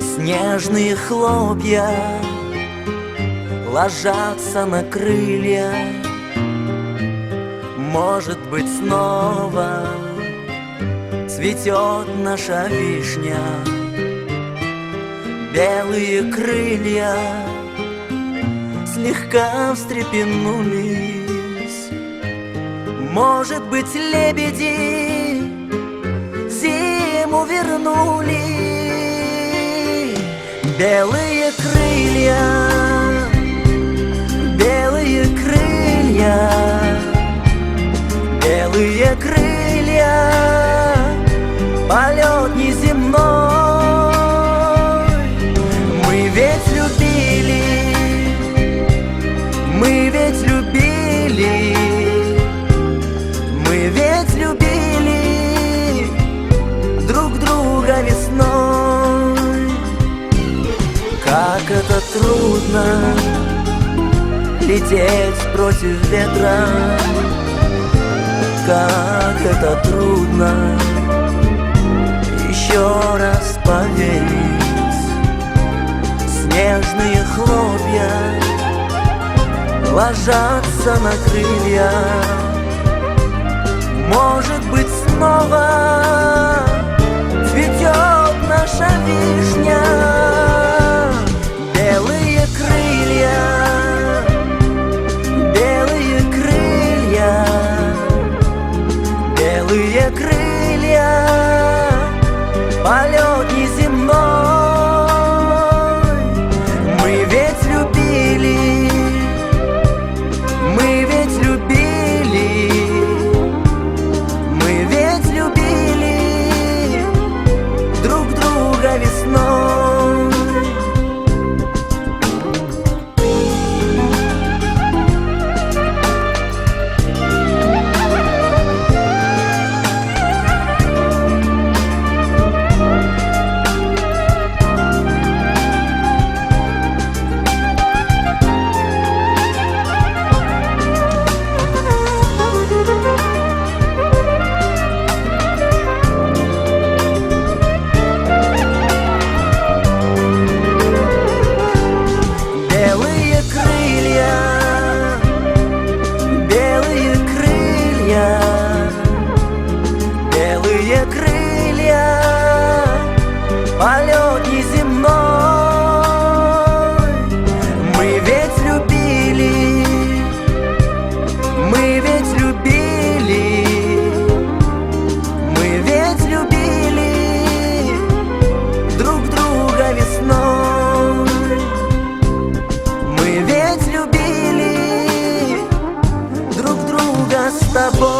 Снежные хлопья ложатся на крылья. Может быть, снова цветет наша вишня. Белые крылья слегка встрепенулись. Может быть, лебеди зиму вернули. Белые крылья, белые крылья, белые крылья, полет неземной. Мы ведь любили, мы ведь любили, мы ведь любили друг друга весной. Как это трудно лететь против ветра, как это трудно еще раз поверить. Снежные хлопья ложатся на крылья. Может быть, снова цветет наша вишня. Белые крылья, белые крылья, белые крылья, полет неземной. Мы ведь любили, мы ведь любили, мы ведь любили друг друга весной. Белые крылья, полет неземной. Мы ведь любили, мы ведь любили, мы ведь любили друг друга весной. Мы ведь любили друг друга с тобой.